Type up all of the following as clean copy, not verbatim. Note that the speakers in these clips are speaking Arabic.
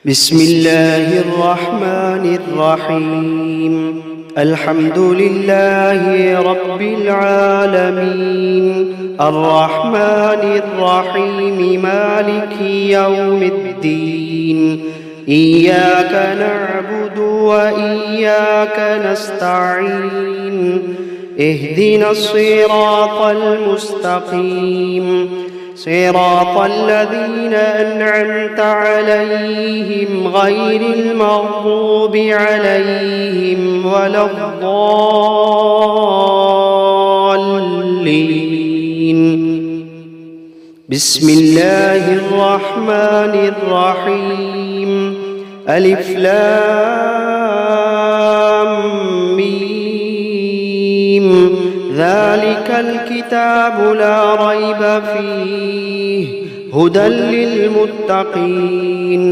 بسم الله الرحمن الرحيم. الحمد لله رب العالمين، الرحمن الرحيم، مالك يوم الدين. إياك نعبد وإياك نستعين. اهدنا الصراط المستقيم، صراط الذين أنعمت عليهم غير المغضوب عليهم ولا الضالين. بسم الله الرحمن الرحيم. ألف لام ميم. ذلك الكتاب لا ريب فيه هدى للمتقين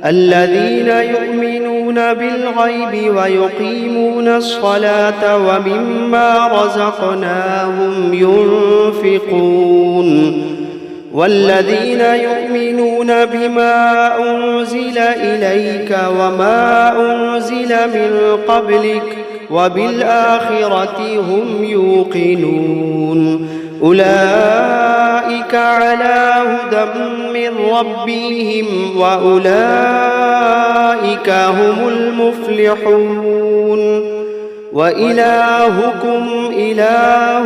الذين يؤمنون بالغيب ويقيمون الصلاة ومما رزقناهم ينفقون والذين يؤمنون بما أنزل إليك وما أنزل من قبلك وبالآخرة هم يوقنون. أولئك على هدى من ربهم وأولئك هم المفلحون. وإلهكم إله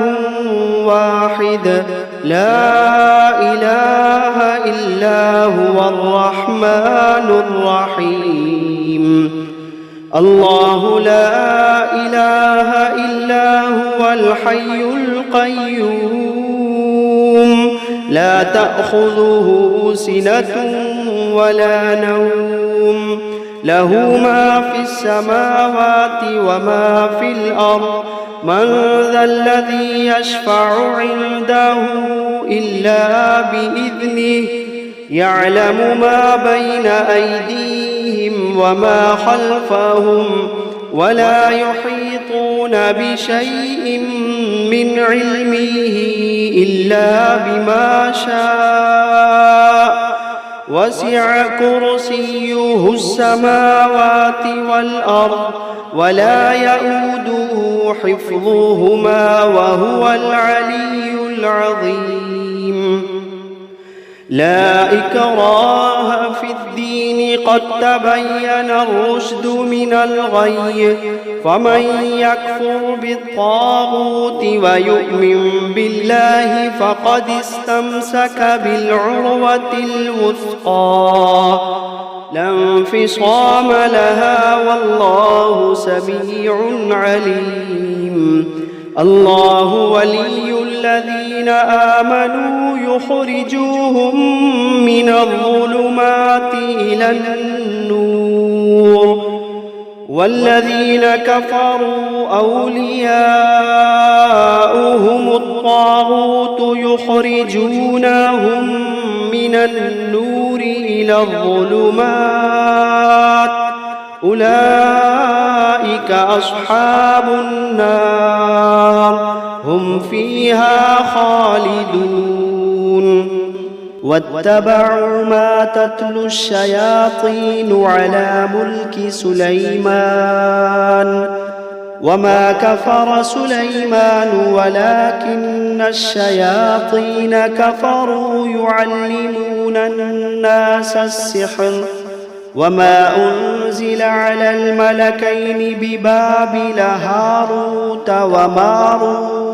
واحد لا إله إلا هو الرحمن الرحيم. الله لا إله إلا هو الحي القيوم، لا تأخذه سنة ولا نوم، له ما في السماوات وما في الأرض. من ذا الذي يشفع عنده إلا بإذنه، يعلم ما بين أيديهم وما خلفهم، ولا يحيطون بشيء من علمه إلا بما شاء. وسع كرسيه السماوات والأرض ولا يئوده حفظهما وهو العلي العظيم. لا إكراه في الدين، قد تبين الرشد من الغي. فمن يكفر بالطاغوت ويؤمن بالله فقد استمسك بالعروة الوثقى، لا انفصام لها، والله سميع عليم. الله ولي الذين آمنوا يخرجوهم من الظلمات إلى النور، والذين كفروا أولياؤهم الطاغوت يخرجونهم من النور إلى الظلمات. أولئك أصحاب النار، هم فيها خالدون. واتبعوا ما تتلو الشياطين على ملك سليمان، وما كفر سليمان ولكن الشياطين كفروا يعلمون الناس السحر. وما أنزل على الملكين ببابل هاروت وماروت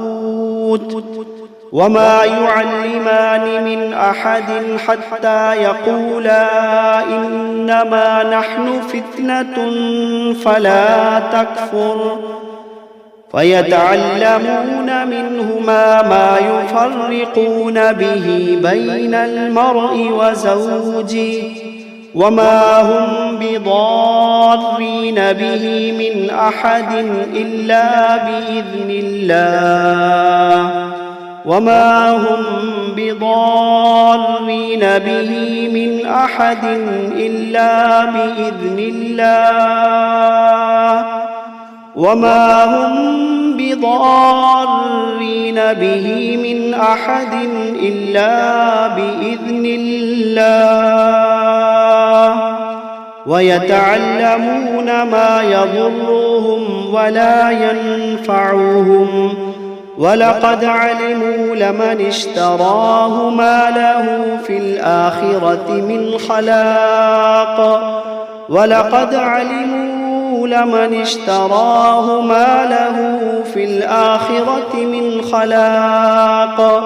وما يعلمان من أحد حتى يقولا إنما نحن فتنة فلا تكفر، فيتعلمون منهما ما يفرقون به بين المرء وزوجه، وما هم بضارين به من أحد إلا بإذن الله، وما هم بضارين به من أحد إلا بإذن الله، وما هم بضارين به من أحد إلا بإذن الله. ويتعلمون ما يضرهم ولا ينفعهم ولقد علموا لمن اشتراه ما له في الآخرة من خلاق ولقد علموا لمن اشتراه ما له في الآخرة من خلاق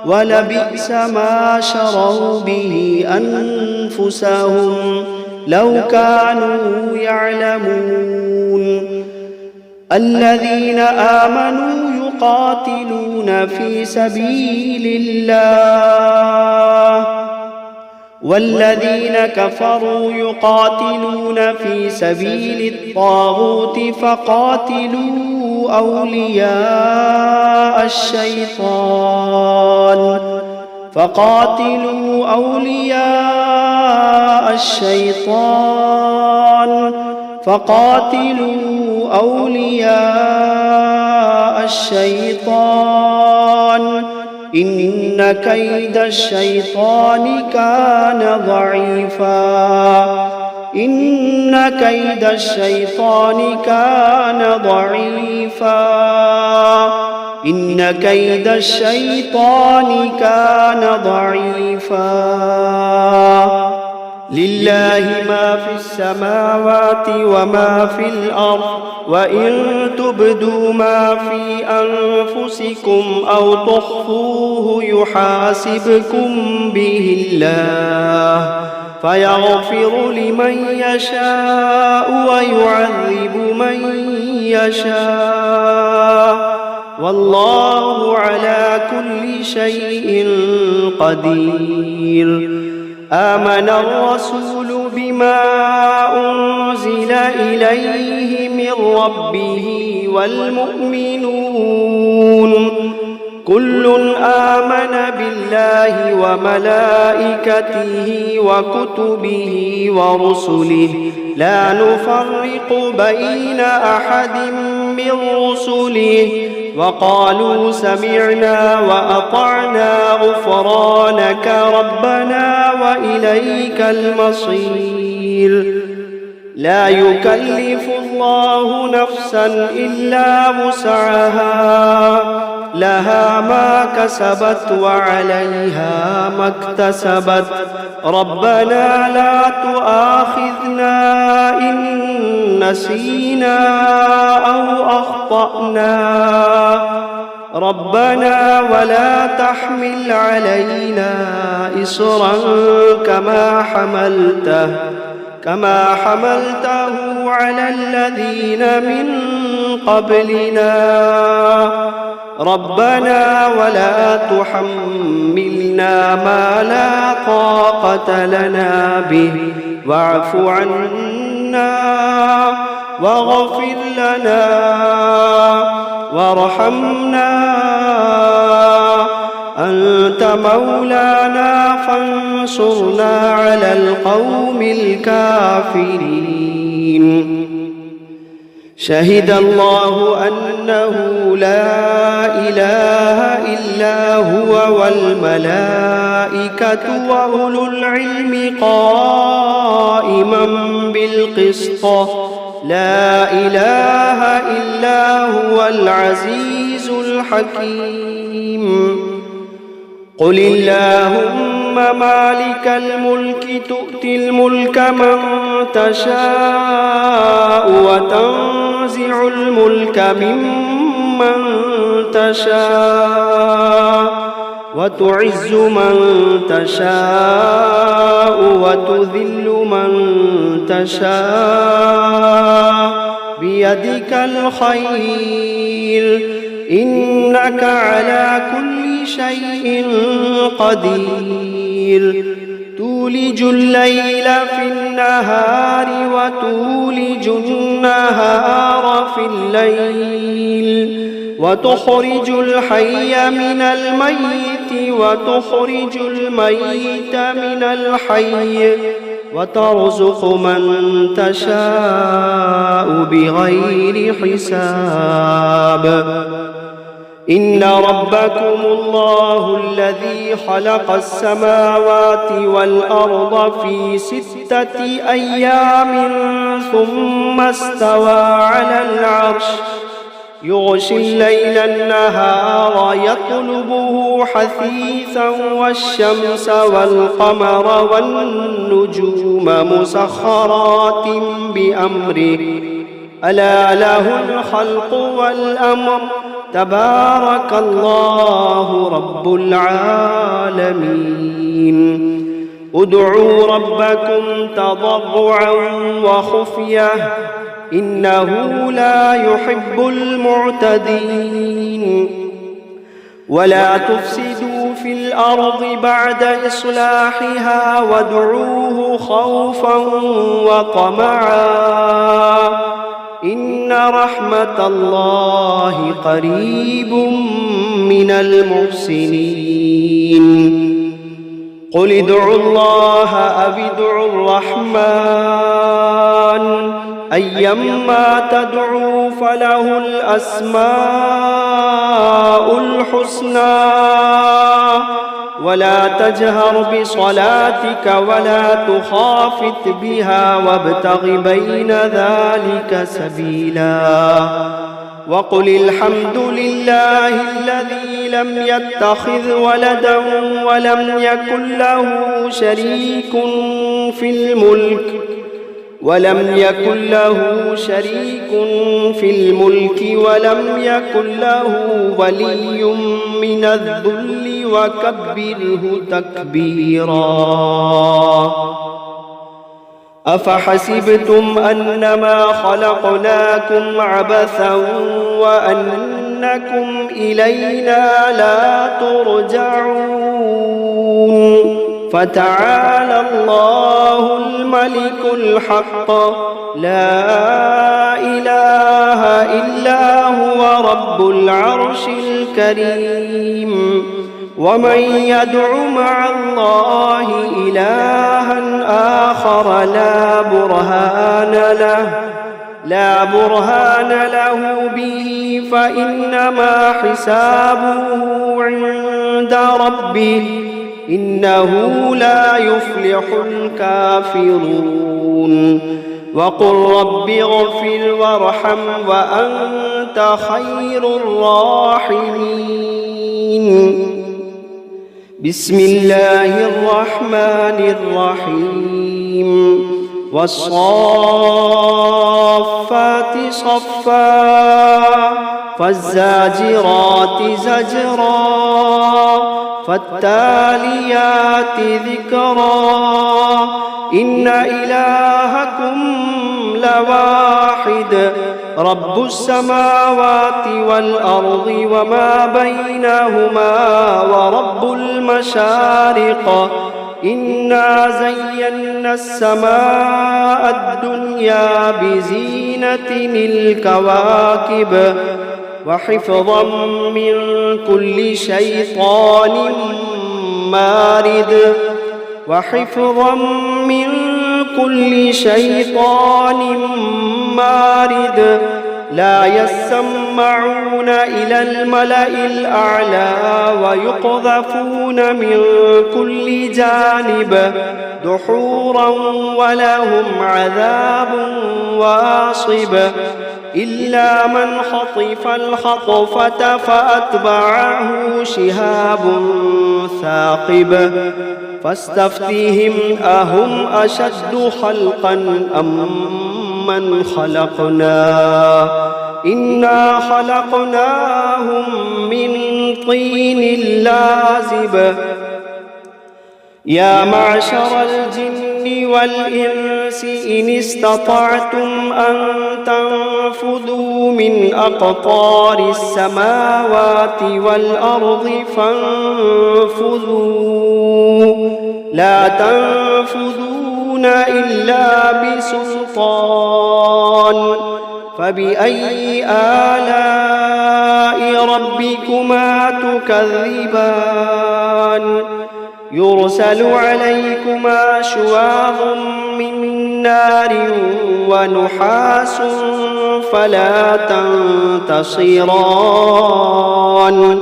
ولبئس ما شروا به أنفسهم لو كانوا يعلمون الذين آمنوا يقاتلون في سبيل الله والذين كفروا يقاتلون في سبيل الطاغوت فقاتلوا أولياء الشيطان إن كيد الشيطان كان ضعيفا لله ما في السماوات وما في الأرض وإن تبدوا ما في أنفسكم أو تخفوه يحاسبكم به الله فيغفر لمن يشاء ويعذب من يشاء والله على كل شيء قدير آمن الرسول بما أنزل إليه من ربه والمؤمنون كل آمن بالله وملائكته وكتبه ورسله لا نفرق بين أحد من رسله وقالوا سمعنا وأطعنا غفرانك ربنا وإليك المصير لا يكلف الله نفسا إلا وسعها لها ما كسبت وعليها ما اكتسبت ربنا لا تؤاخذنا إن نسينا أو أخطأنا ربنا ولا تحمل علينا إصرا كما حملته على الذين من قبلنا ربنا ولا تحملنا ما لا طاقة لنا به واعف عنا واغفر لنا وارحمنا أنت مولانا فانصرنا على القوم الكافرين شهد الله أنه لا إله إلا هو والملائكة وأولو العلم قائما بالقسط لا إله إلا هو العزيز الحكيم قل اللهم مالك الملك تؤتي الملك من تشاء وتنزع الملك ممن تشاء وتعز من تشاء وتذل من تشاء بيدك الخير إنك على كل شيء قدير تولج الليل في النهار وتولج النهار في الليل وتخرج الحي من الميت وتخرج الميت من الحي وترزق من تشاء بغير حساب إن ربكم الله الذي خلق السماوات والأرض في 6 أيام ثم استوى على العرش يغشي الليل النهار يطلبه حثيثا والشمس والقمر والنجوم مسخرات بأمره ألا له الخلق والأمر تبارك الله رب العالمين ادعوا ربكم تضرعا وخفية إنه لا يحب المعتدين ولا تفسدوا في الأرض بعد إصلاحها وادعوه خوفا وطمعا إن رحمة الله قريب من المحسنين قل ادعوا الله أو ادعوا الرحمن أيما تدعوا فله الأسماء الحسنى ولا تجهر بصلاتك ولا تخافت بها وابتغ بين ذلك سبيلا وقل الحمد لله الذي لم يتخذ ولدا ولم يكن له شريك في الملك ولم يكن له ولي من الذل وكبره تكبيرا أفحسبتم أنما خلقناكم عبثا وأنكم إلينا لا ترجعون فتعالى الله الملك الحق لا إله إلا هو رب العرش الكريم ومن يدع مع الله إلها آخر لا برهان له به فإنما حسابه عند ربه إنه لا يفلح الكافرون وقل رب اغفر وارحم وأنت خير الراحمين بسم الله الرحمن الرحيم والصافات صفا فالزاجرات زجرا فالتاليات ذكرا إن إلهكم لواحد رب السماوات والأرض وما بينهما ورب المشارق إنا زينا السماء الدنيا بزينة الكواكب وحفظا من كل شيطان مارد لا يسمعون إلى الملأ الأعلى ويقذفون من كل جانب دحورا ولهم عذاب واصب إلا من خطف الخطفة فأتبعه شهاب ثاقب فاستفتهم أهم أشد خلقا أم من خلقنا إنا خلقناهم من طين لازب يا معشر الجن والإنس إن استطعتم أن تنفذوا من أقطار السماوات والأرض فانفذوا لا تنفذون إلا بسلطان فبأي آلاء ربكما تكذبان يرسل عليكما شواظ من نار ونحاس فلا تنتصران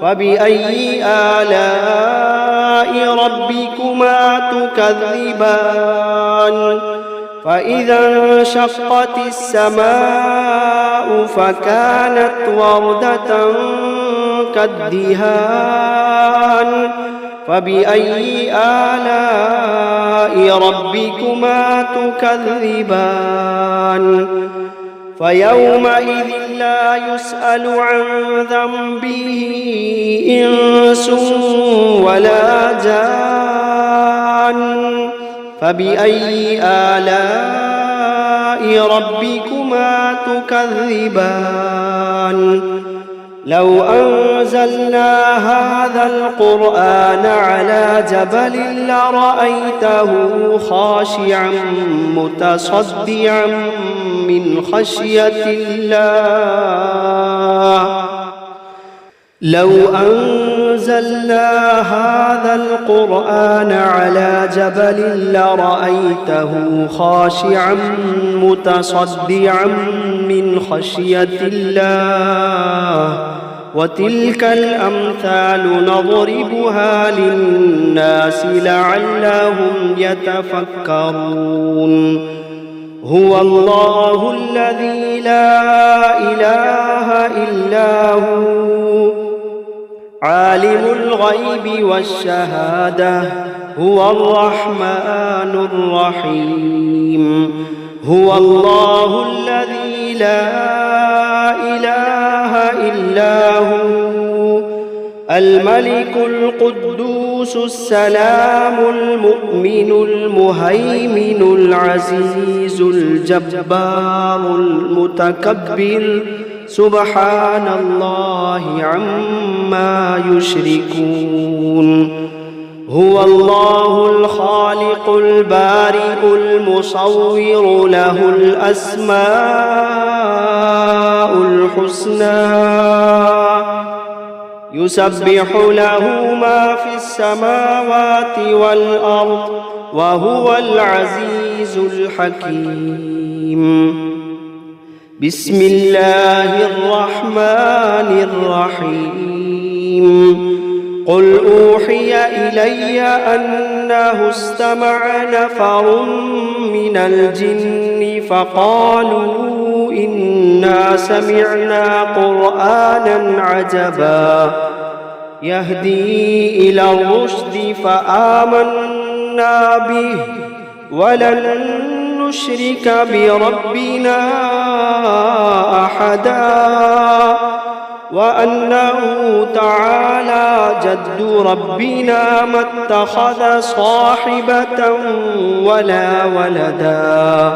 فبأي آلاء ربكما تكذبان فإذا انشقت السماء فكانت وردة كالدهان فبأي آلاء ربكما تكذبان فيومئذ لا يسأل عن ذنبه إنس ولا جان فبأي آلاء ربكما تكذبان لو أنزلنا هذا القرآن على جبل لرأيته خاشعا متصدعا من خشية الله لو أنزلنا هذا القرآن على جبل لرأيته خاشعا متصدعا من خشية الله وتلك الأمثال نضربها للناس لعلهم يتفكرون هو الله الذي لا إله إلا هو عالم الغيب والشهادة هو الرحمن الرحيم هو الله الذي لا إله إلا هو الملك القدوس السلام المؤمن المهيمن العزيز الجبار المتكبر سبحان الله عما يشركون هو الله الخالق البارئ المصور له الأسماء الحسنى يسبح له ما في السماوات والأرض وهو العزيز الحكيم بسم الله الرحمن الرحيم قل أوحي إلي أنه استمع نفر من الجن فقالوا إنا سمعنا قرآنا عجبا يهدي إلى الرشد فآمنا به ولن نشرك بربنا أحدا وأنه تعالى جد ربنا ما اتخذ صاحبة ولا ولدا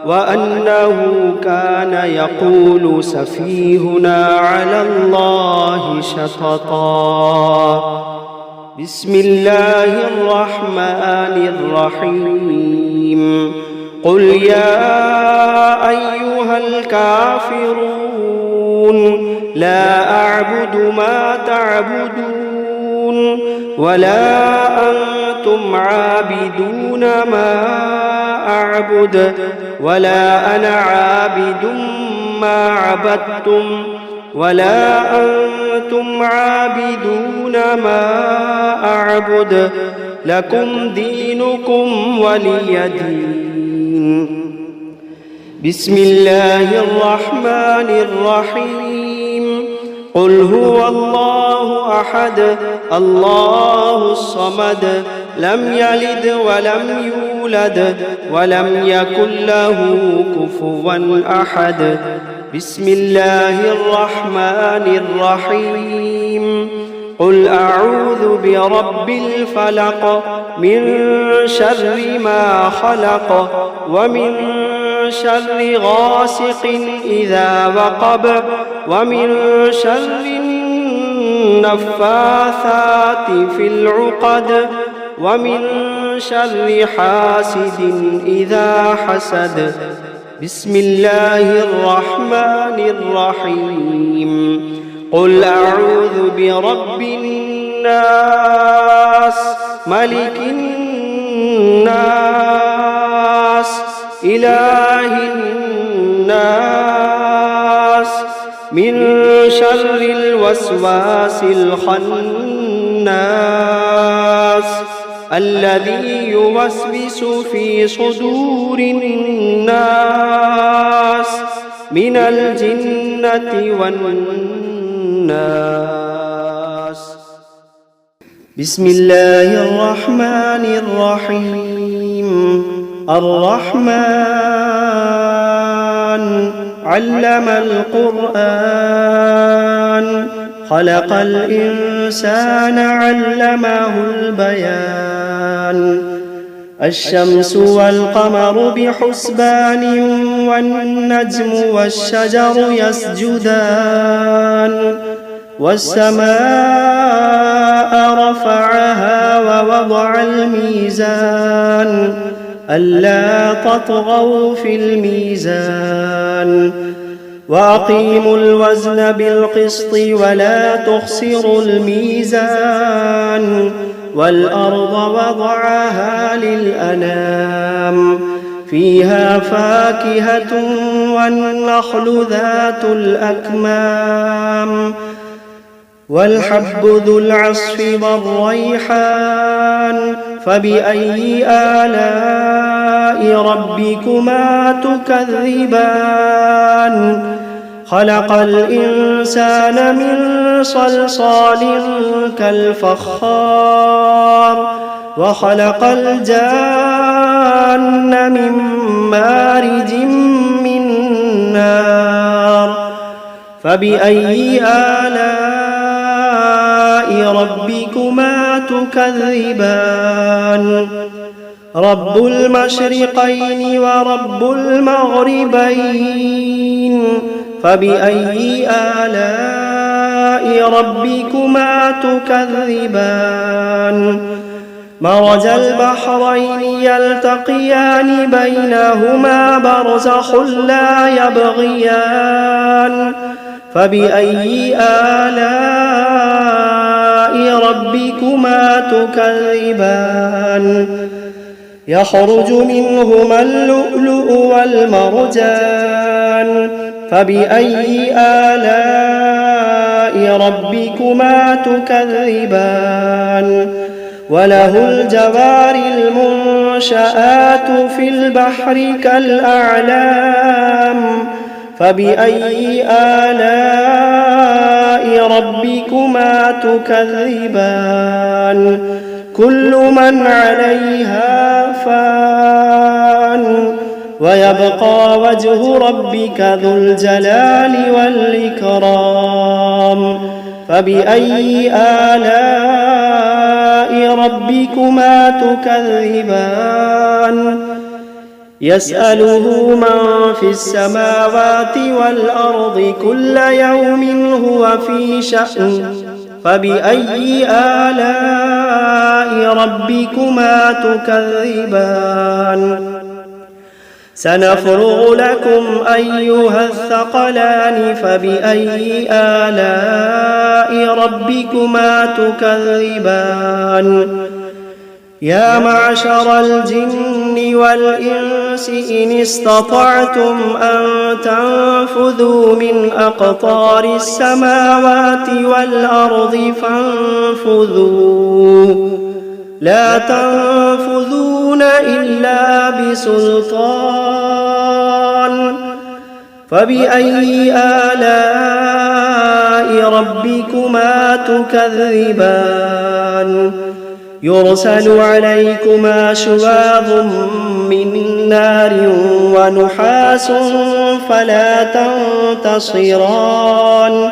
وأنه كان يقول سفيهنا على الله شططا بسم الله الرحمن الرحيم قل يا أيها الكافرون لا أعبد ما تعبدون ولا أنتم عابدون ما أعبد ولا أنا عابد ما عبدتم ولا أنتم عابدون ما أعبد لكم دينكم ولي دين بسم الله الرحمن الرحيم قل هو الله أحد الله الصمد لم يلد ولم يولد ولم يكن له كفوا أحد بسم الله الرحمن الرحيم قل أعوذ برب الفلق من شر ما خلق ومن شر غاسق إذا وقب ومن شر النفاثات في العقد ومن شر حاسد إذا حسد بسم الله الرحمن الرحيم قل أعوذ برب الناس ملك الناس إله الناس من شر الوسواس الخناس الذي يوسوس في صدور الناس من الجنة والناس. بسم الله الرحمن الرحيم. الرحمن علم القرآن خلق الإنسان علمه البيان. الشمس والقمر بحسبان والنجم والشجر يسجدان. والسماء رفعها ووضع الميزان ألا تطغوا في الميزان وأقيموا الوزن بالقسط ولا تخسروا الميزان. والأرض وضعها للأنام فيها فاكهة والنخل ذات الأكمام والحب ذو العصف والريحان. فبأي آلاء ربكما تكذبان؟ خلق الإنسان من صلصال كالفخار وخلق الجان من مارج من نار. فبأي آلاء ربكما تكذبان؟ رب المشرقين ورب المغربين. فبأي آلاء ربكما تكذبان؟ مرج البحرين يلتقيان بينهما برزخ لا يبغيان. فبأي آلاء ربكما تكذبان؟ يخرج منهما اللؤلؤ والمرجان. فبأي آلاء ربكما تكذبان؟ وله الجوار المنشآت في البحر كالأعلام. فبأي آلاء ربكما تكذبان؟ كل من عليها فان ويبقى وجه ربك ذو الجلال والإكرام. فبأي آلاء ربكما تكذبان؟ يسأله من في السماوات والأرض كل يوم هو في شأن. فبأي آلاء ربكما تكذبان؟ سنفرغ لكم أيها الثقلان. فبأي آلاء ربكما تكذبان؟ يا معشر الجن والإنس إن استطعتم أن تنفذوا من أقطار السماوات والأرض فانفذوا لا تنفذون إلا بسلطان. فبأي آلاء ربكما تكذبان؟ يرسل عليكما شواظ من نار ونحاس فلا تنتصران.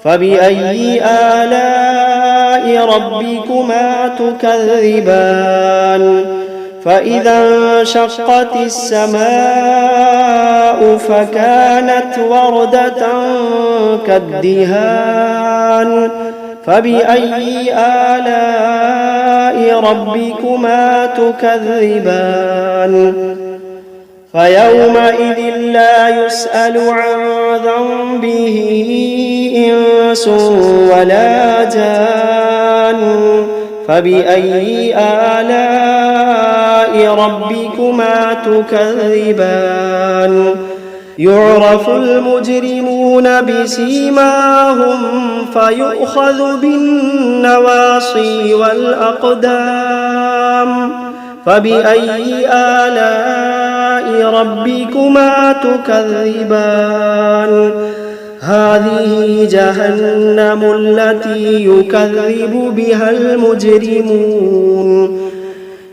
فبأي آلاء ربكما تكذبان؟ فإذا انشقت السماء فكانت وردة كالدهان. فبأي آلاء ربكما تكذبان؟ فيومئذ لا يسأل عن ذنبه إنس ولا جان. فبأي آلاء آلاء ربكما تكذبان يعرف المجرمون بسيماهم فيؤخذ بالنواصي والأقدام فبأي آلاء ربكما تكذبان هذه جهنم التي يكذب بها المجرمون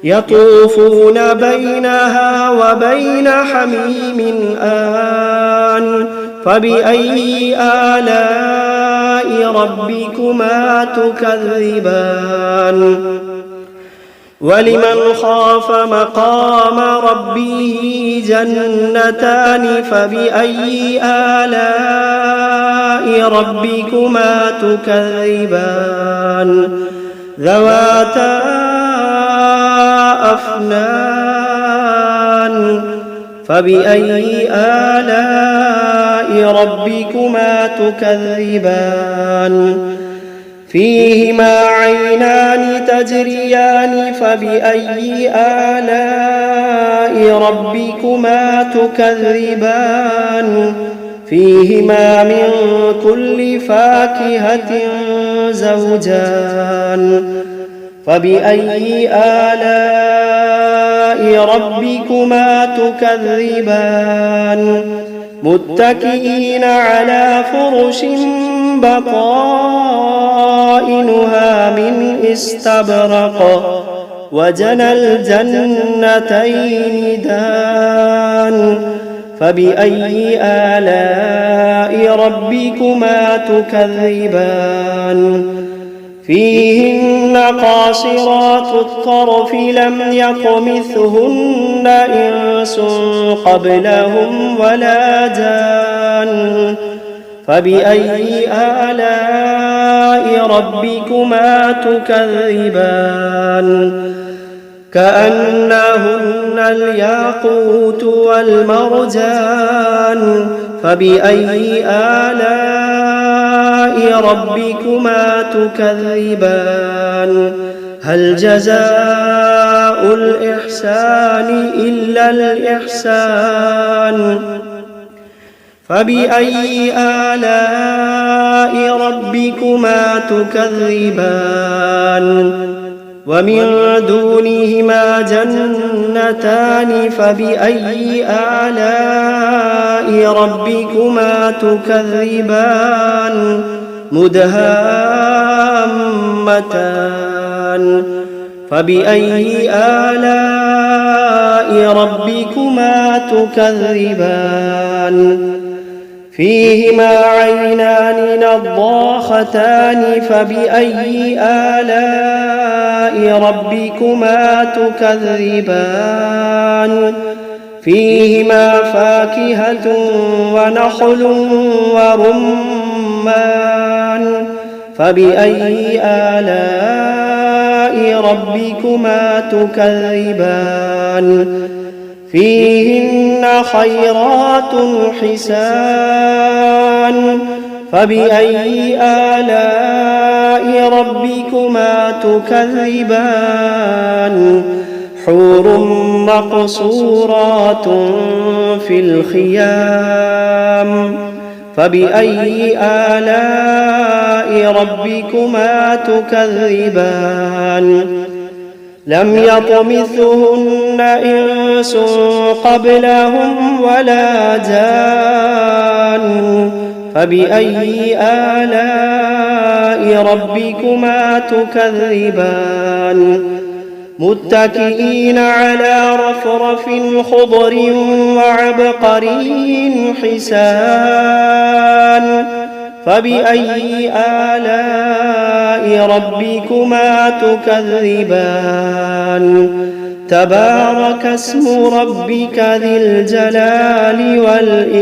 يطوفون بينها وبين حميم آن فبأي آلاء ربكما تكذبان ولمن خاف مقام ربه جنتان فبأي آلاء ربكما تكذبان ذواتا أفنان فبأي آلاء ربكما تكذبان فيهما عينان تجريان فبأي آلاء ربكما تكذبان فيهما من كل فاكهة زوجان فبأي آلاء ربكما تكذبان متكئين على فرش بطائنها من استبرق وجنى الجنتين دان فبأي آلاء ربكما تكذبان فيهن قاصرات الطرف لم يطمثهن إنس قبلهم ولا جان فبأي آلاء ربكما تكذبان كأنهن الياقوت والمرجان فبأي آلاء ربكما تكذبان هل جزاء الإحسان إلا الإحسان فبأي آلاء ربكما تكذبان ومن دونهما جنتان فبأي آلاء ربكما تكذبان مدهامتان فبأي آلاء ربكما تكذبان فيهما عينان نضاختان فبأي آلاء ربكما تكذبان فيهما فاكهة ونخل ورمان فبأي آلاء ربكما تكذبان فيهن خيرات حسان فبأي آلاء ربكما تكذبان حور مقصورات في الخيام فبأي آلاء ربكما تكذبان لم يطمثهن إنس قبلهم ولا جان فبأي آلاء ربكما تكذبان متكئين على رفرف خضر وعبقري حسان فبأي آلاء ربكما تكذبان تبارك اسم ربك ذي الجلال والإكرام